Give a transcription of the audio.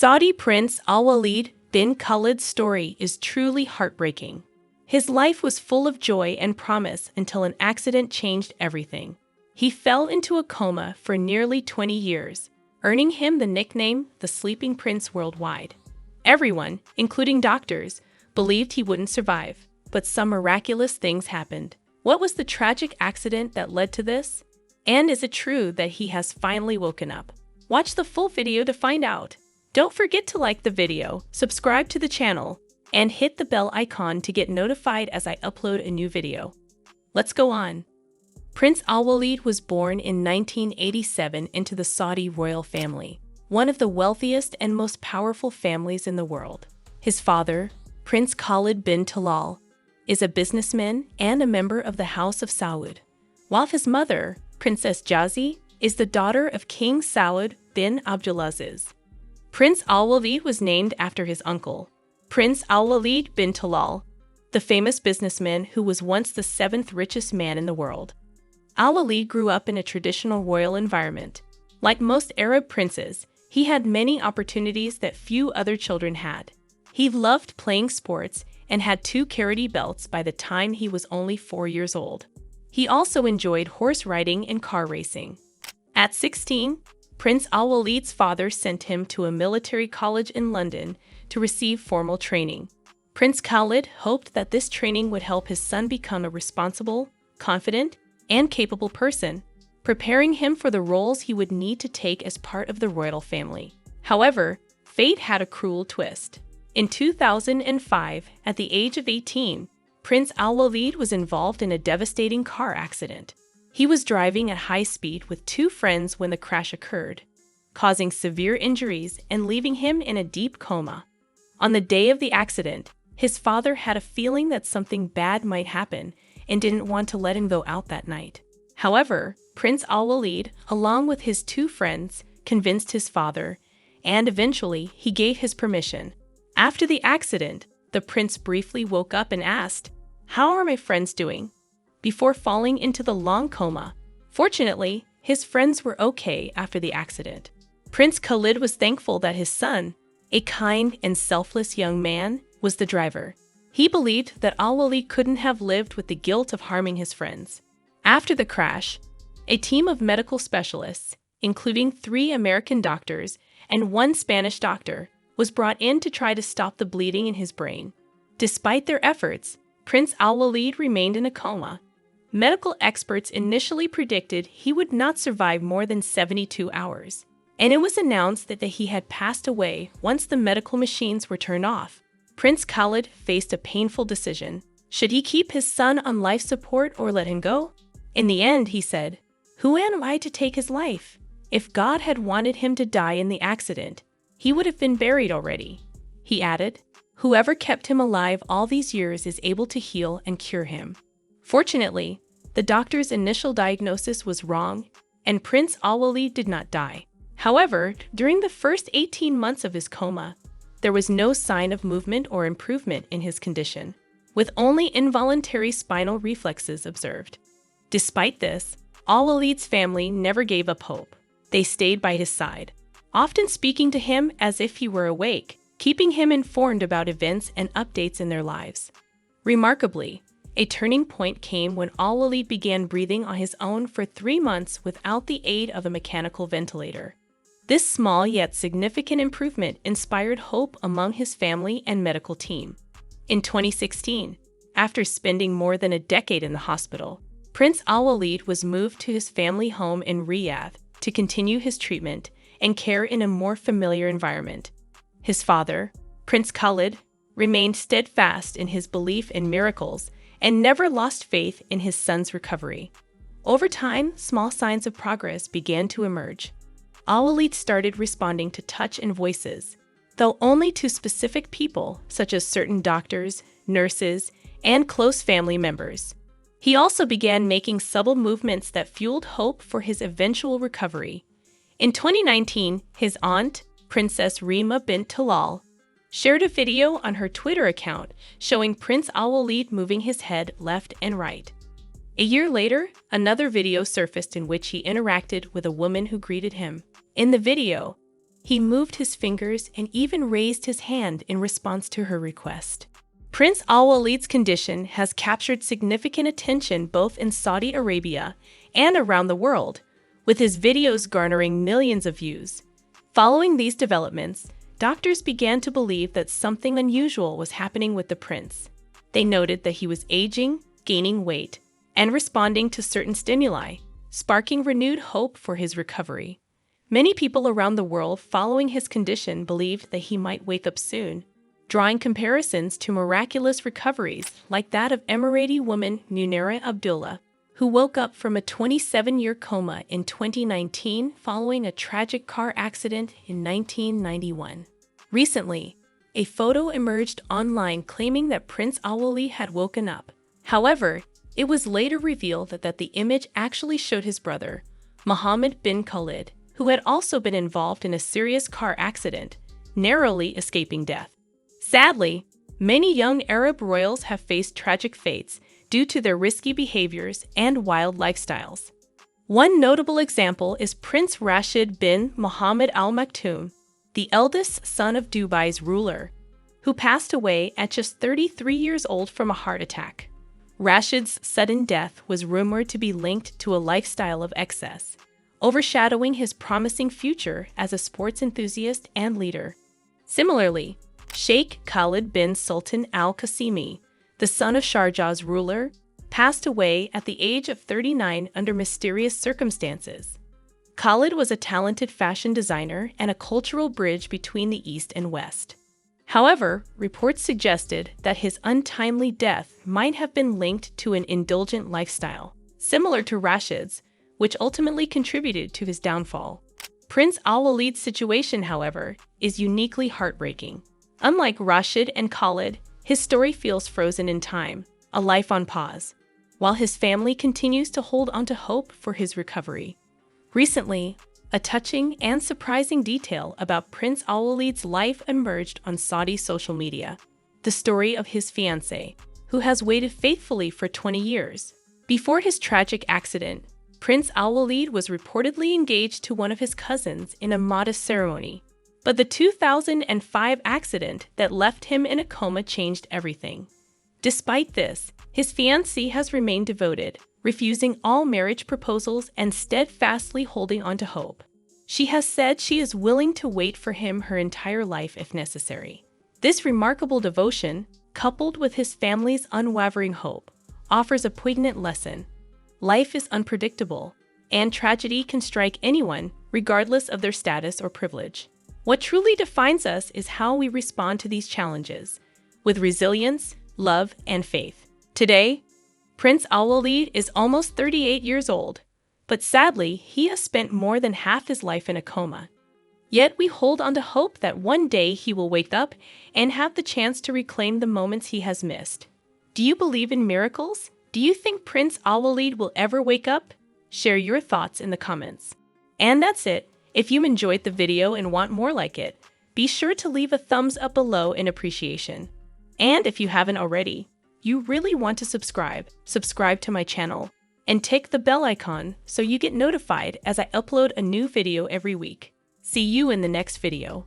Saudi Prince Al-Waleed bin Khalid's story is truly heartbreaking. His life was full of joy and promise until an accident changed everything. He fell into a coma for nearly 20 years, earning him the nickname the Sleeping Prince worldwide. Everyone, including doctors, believed he wouldn't survive, but some miraculous things happened. What was the tragic accident that led to this? And is it true that he has finally woken up? Watch the full video to find out. Don't forget to like the video, subscribe to the channel, and hit the bell icon to get notified as I upload a new video. Let's go on. Prince Al-Waleed was born in 1987 into the Saudi royal family, one of the wealthiest and most powerful families in the world. His father, Prince Khalid bin Talal, is a businessman and a member of the House of Saud, while his mother, Princess Jazi, is the daughter of King Saud bin Abdulaziz. Prince Al-Waleed was named after his uncle, Prince Al-Waleed bin Talal, the famous businessman who was once the seventh richest man in the world. Al-Waleed grew up in a traditional royal environment. Like most Arab princes, he had many opportunities that few other children had. He loved playing sports and had 2 karate belts by the time he was only 4 years old. He also enjoyed horse riding and car racing. At 16, Prince Al-Waleed's father sent him to a military college in London to receive formal training. Prince Khalid hoped that this training would help his son become a responsible, confident, and capable person, preparing him for the roles he would need to take as part of the royal family. However, fate had a cruel twist. In 2005, at the age of 18, Prince Al-Waleed was involved in a devastating car accident. He was driving at high speed with 2 friends when the crash occurred, causing severe injuries and leaving him in a deep coma. On the day of the accident, his father had a feeling that something bad might happen and didn't want to let him go out that night. However, Prince Al-Waleed, along with his 2 friends, convinced his father, and eventually he gave his permission. After the accident, the prince briefly woke up and asked, "How are my friends doing?" before falling into the long coma. Fortunately, his friends were okay after the accident. Prince Khalid was thankful that his son, a kind and selfless young man, was the driver. He believed that Al-Waleed couldn't have lived with the guilt of harming his friends. After the crash, a team of medical specialists, including 3 American doctors and 1 Spanish doctor, was brought in to try to stop the bleeding in his brain. Despite their efforts, Prince Al-Waleed remained in a coma. Medical experts initially predicted he would not survive more than 72 hours, and it was announced that he had passed away once the medical machines were turned off. Prince Khalid faced a painful decision. Should he keep his son on life support or let him go? In the end, he said, "Who am I to take his life? If God had wanted him to die in the accident, he would have been buried already." He added, "Whoever kept him alive all these years is able to heal and cure him." Fortunately, the doctor's initial diagnosis was wrong, and Prince Al-Waleed did not die. However, during the first 18 months of his coma, there was no sign of movement or improvement in his condition, with only involuntary spinal reflexes observed. Despite this, Al-Waleed's family never gave up hope. They stayed by his side, often speaking to him as if he were awake, keeping him informed about events and updates in their lives. Remarkably, a turning point came when Al-Waleed began breathing on his own for 3 months without the aid of a mechanical ventilator. This small yet significant improvement inspired hope among his family and medical team. In 2016, after spending more than a decade in the hospital, Prince Al-Waleed was moved to his family home in Riyadh to continue his treatment and care in a more familiar environment. His father, Prince Khalid, remained steadfast in his belief in miracles and never lost faith in his son's recovery. Over time, small signs of progress began to emerge. Al-Waleed started responding to touch and voices, though only to specific people such as certain doctors, nurses, and close family members. He also began making subtle movements that fueled hope for his eventual recovery. In 2019, his aunt, Princess Rima bint Talal, shared a video on her Twitter account showing Prince Al-Waleed moving his head left and right. A year later, another video surfaced in which he interacted with a woman who greeted him. In the video, He moved his fingers and even raised his hand in response to her request. Prince Al-Waleed's condition has captured significant attention both in Saudi Arabia and around the world, with his videos garnering millions of views. Following these developments, doctors began to believe that something unusual was happening with the prince. They noted that he was aging, gaining weight, and responding to certain stimuli, sparking renewed hope for his recovery. Many people around the world following his condition believed that he might wake up soon, drawing comparisons to miraculous recoveries like that of Emirati woman Munira Abdullah, who woke up from a 27-year coma in 2019 following a tragic car accident in 1991. Recently, a photo emerged online claiming that Prince Al-Waleed had woken up. However, it was later revealed that the image actually showed his brother, Mohammed bin Khalid, who had also been involved in a serious car accident, narrowly escaping death. Sadly, many young Arab royals have faced tragic fates due to their risky behaviors and wild lifestyles. One notable example is Prince Rashid bin Mohammed Al Maktoum, the eldest son of Dubai's ruler, who passed away at just 33 years old from a heart attack. Rashid's sudden death was rumored to be linked to a lifestyle of excess, overshadowing his promising future as a sports enthusiast and leader. Similarly, Sheikh Khalid bin Sultan Al Qasimi, the son of Sharjah's ruler, passed away at the age of 39 under mysterious circumstances. Khalid was a talented fashion designer and a cultural bridge between the East and West. However, reports suggested that his untimely death might have been linked to an indulgent lifestyle, similar to Rashid's, which ultimately contributed to his downfall. Prince Al-Waleed's situation, however, is uniquely heartbreaking. Unlike Rashid and Khalid, his story feels frozen in time, a life on pause, while his family continues to hold onto hope for his recovery. Recently, a touching and surprising detail about Prince Al-Waleed's life emerged on Saudi social media: the story of his fiancée, who has waited faithfully for 20 years. Before his tragic accident, Prince Al-Waleed was reportedly engaged to one of his cousins in a modest ceremony. But the 2005 accident that left him in a coma changed everything. Despite this, his fiancée has remained devoted, refusing all marriage proposals and steadfastly holding on to hope. She has said she is willing to wait for him her entire life if necessary. This remarkable devotion, coupled with his family's unwavering hope, offers a poignant lesson. Life is unpredictable, and tragedy can strike anyone, regardless of their status or privilege. What truly defines us is how we respond to these challenges, with resilience, love, and faith. Today, Prince Al-Waleed is almost 38 years old, but sadly, he has spent more than half his life in a coma. Yet we hold on to hope that one day he will wake up and have the chance to reclaim the moments he has missed. Do you believe in miracles? Do you think Prince Al-Waleed will ever wake up? Share your thoughts in the comments. And that's it. If you enjoyed the video and want more like it, be sure to leave a thumbs up below in appreciation. And if you haven't already, you really want to subscribe to my channel, and tick the bell icon so you get notified as I upload a new video every week. See you in the next video.